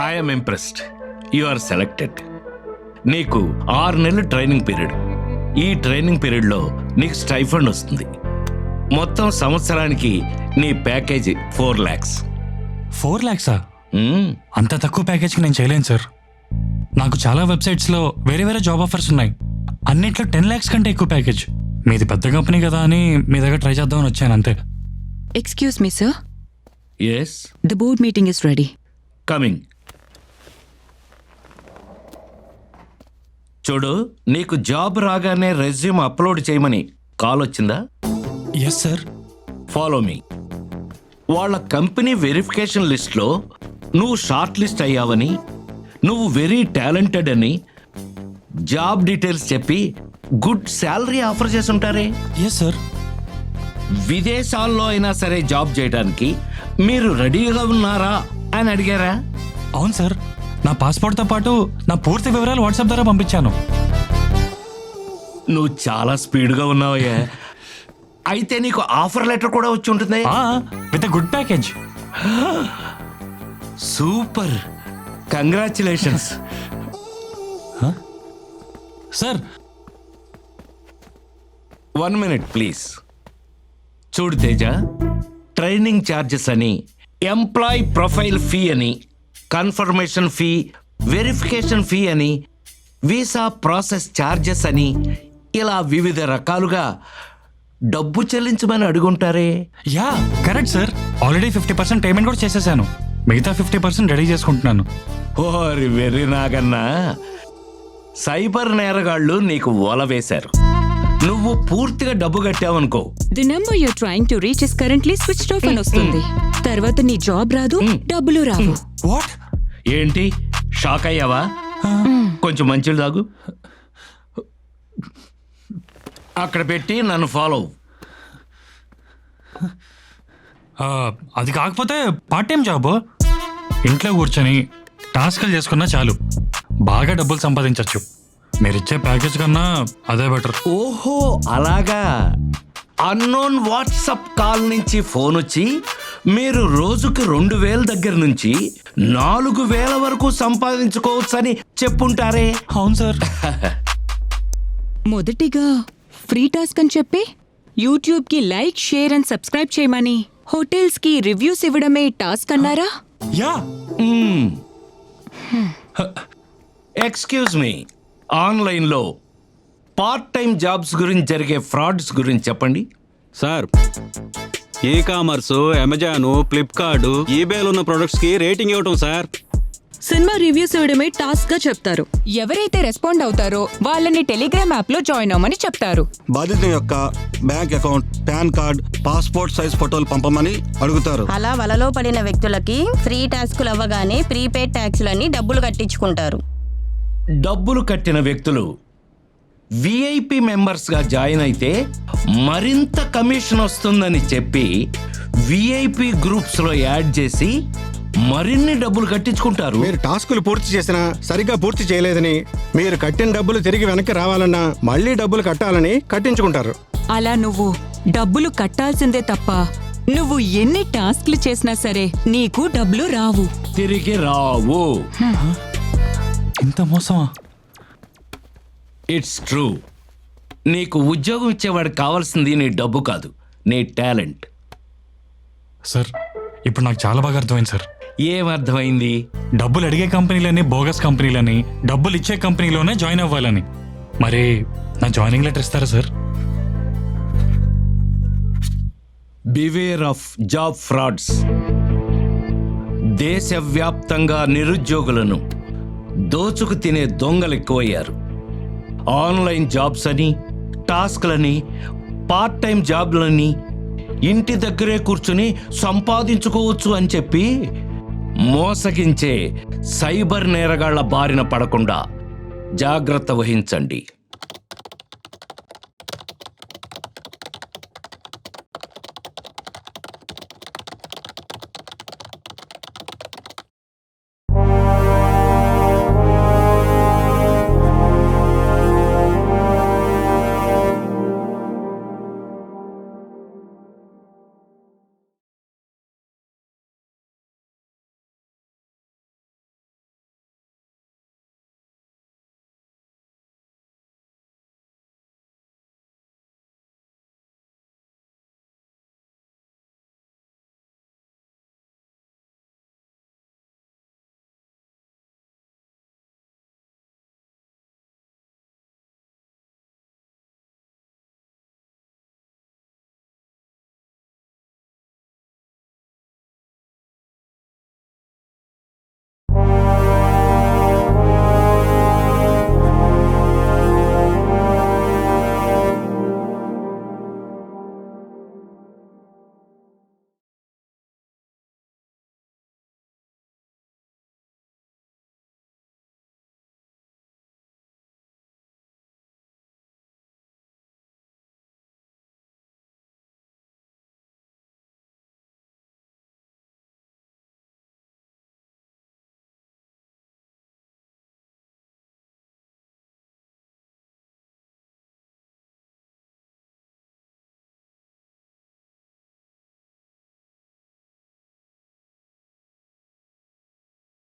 I'm impressed. You are selected. నీకు 6 నెలలు training period. ఈ ట్రైనింగ్ పీరియడ్లో నీకు స్టైఫండ్ వస్తుంది. మొత్తం సంవత్సరానికి నీ ప్యాకేజీ 4 lakhs. 4 lakhs? అంత తక్కువ ప్యాకేజ్కి నేను చేయలేను సార్. నాకు చాలా వెబ్సైట్స్లో వేరే వేరే జాబ్ ఆఫర్స్ ఉన్నాయి. అన్నిట్లో 10 lakhs కంటే ఎక్కువ ప్యాకేజ్. మీది పెద్ద కంపెనీ కదా అని మీ దగ్గర ట్రై చేద్దామని వచ్చాను అంతే. Excuse me sir. Yes, the board meeting is ready. Coming. చూడు, నీకు జాబ్ రాగానే రెజ్యూమ్ అప్లోడ్ చేయమని కాల్ వచ్చిందా? Yes sir. Follow me. వాళ్ళ కంపెనీ వెరిఫికేషన్ లిస్ట్లో నువ్వు షార్ట్ లిస్ట్ అయ్యావని, నువ్వు వెరీ టాలెంటెడ్ అని జాబ్ డీటెయిల్స్ చెప్పి గుడ్ శాలరీ ఆఫర్ చేసి ఉంటారే. Yes sir. విదేశాల్లో అయినా సరే జాబ్ చేయడానికి మీరు రెడీగా ఉన్నారా అని అడిగారా? అవును సార్. నా పాస్పోర్ట్తో పాటు నా పూర్తి వివరాలు వాట్సాప్ ద్వారా పంపించాను. నువ్వు చాలా స్పీడ్గా ఉన్నావయ్యా. అయితే నీకు ఆఫర్ లెటర్ కూడా వచ్చి ఉంటుంది. With good package. Super, congratulations. Sir 1 minute please. చూడు తేజ, ట్రైనింగ్ ఛార్జెస్ అని, ఎంప్లాయ్ ప్రొఫైల్ ఫీ అని, కన్ఫర్మేషన్ ఫీ, వెరిఫికేషన్ ఫీ అని, వీసా ప్రాసెస్ ఛార్జెస్ అని, ఇలా వివిధ రకాలుగా డబ్బు చెల్లించమని అడుగుంటారే. Yeah correct sir. Already 50% payment కూడా చేసేసాను. మిగతా 50% రెడీ చేసుకుంటున్నాను. ఓరి వెర్రి నాగన్నా, సైబర్ నేరగాళ్ళు నీకు వల వేశారు. నువ్వు పూర్తిగా డబ్బు కట్టావనుకో, the number you're trying to reach is currently switched off అని వస్తుంది. తర్వాత నీ జాబ్ రాదు, డబ్బులు రావు. వాట్? ఏంటి షాక్ అయ్యావా? కొంచెం మంచిలు తాగు. అక్కడ పెట్టి నన్ను ఫాలో. అది కాకపోతే పార్ట్ టైం జాబ్. ఇంట్లో కూర్చొని టాస్క్లు చేసుకున్నా చాలు, బాగా డబ్బులు సంపాదించవచ్చు. మీరిచ్చే ప్యాకేజ్ కన్నా అదే బెటర్. ఓహో అలాగా. అన్నోన్ వాట్సాప్ కాల్ నుంచి ఫోన్ వచ్చి మీరు రోజుకి 2,000 దగ్గర నుంచి 4,000 వరకు సంపాదించుకోవచ్చని చెప్పుంటారే. అవును సార్. మొదటిగా ఫ్రీ టాస్క్ అని చెప్పి యూట్యూబ్ కి లైక్, షేర్ అండ్ సబ్స్క్రైబ్ చేయమని, హోటల్స్ కి రివ్యూస్ ఇవ్వడమే టాస్క్ అన్నారా? యా. ఎక్స్క్యూజ్ మీ, ఆన్లైన్లో పార్ట్ టైం జాబ్స్ గురించి జరిగే ఫ్రాడ్స్ గురించి చెప్పండి. Sir, e commerce, Amazon, Flipkart, ఈబేలో ఉన్న ప్రొడక్ట్స్ కి రేటింగ్ ఇవ్వటం సార్. సినిమా రివ్యూస్ ఇవ్వడమే టాస్క్ గా చెప్తారు. ఎవరైతే రెస్పాండ్ అవుతారో వాళ్ళని టెలిగ్రామ్ యాప్ లో జాయిన్ అవ్వమని చెప్తారు. బాధిత యొక్క bank account, pan card, passport size ఫోటోలు పంపమని అడుగుతారు. అలా వలలో పడిన వ్యక్తులకి ఫ్రీ టాస్కులు అవ్వగానే ప్రీపెయిడ్ ట్యాక్సులని డబ్బులు కట్టించుకుంటారు. డబ్బులు కట్టిన వ్యక్తులు విఐపి మెంబర్స్గా జాయిన్ అయితే మరింత కమిషన్ వస్తుందని చెప్పి విఐపి గ్రూప్స్లో యాడ్ చేసి మరిన్ని డబ్బులు కట్టించుకుంటారు. మీరు టాస్కులు పూర్తి చేసినా సరిగ్గా పూర్తి చేయలేదని, మీరు కట్టిన డబ్బులు తిరిగి వెనక్కి రావాలన్నా మళ్ళీ డబ్బులు కట్టాలని కట్టించుకుంటారు. అలా నువ్వు డబ్బులు కట్టాల్సిందే తప్ప నువ్వు ఎన్ని టాస్క్లు చేసినా సరే నీకు డబ్బులు రావు, తిరిగి రావు. ఇంత మోసమా? It's true. నీకు ఉద్యోగం ఇచ్చేవాడికి కావాల్సింది నీ డబ్బు కాదు, నీ టాలెంట్. సార్, ఇప్పుడు నాకు చాలా బాగా అర్థమైంది సార్. ఏమర్థమైంది? డబ్బులు అడిగే కంపెనీలని బోగస్ కంపెనీలని, డబ్బులు ఇచ్చే కంపెనీలోనే జాయిన్ అవ్వాలని. మరి నా జాయినింగ్ లెటర్ ఇస్తారా sir? Beware of job frauds. దేశవ్యాప్తంగా నిరుద్యోగులను దోచుకు తినే దొంగలు ఎక్కువయ్యారు. ఆన్లైన్ జాబ్స్ అని, టాస్క్లని, పార్ట్ టైం జాబ్లని, ఇంటి దగ్గరే కూర్చుని సంపాదించుకోవచ్చు అని చెప్పి మోసగించే సైబర్ నేరగాళ్ల బారిన పడకుండా జాగ్రత్త వహించండి.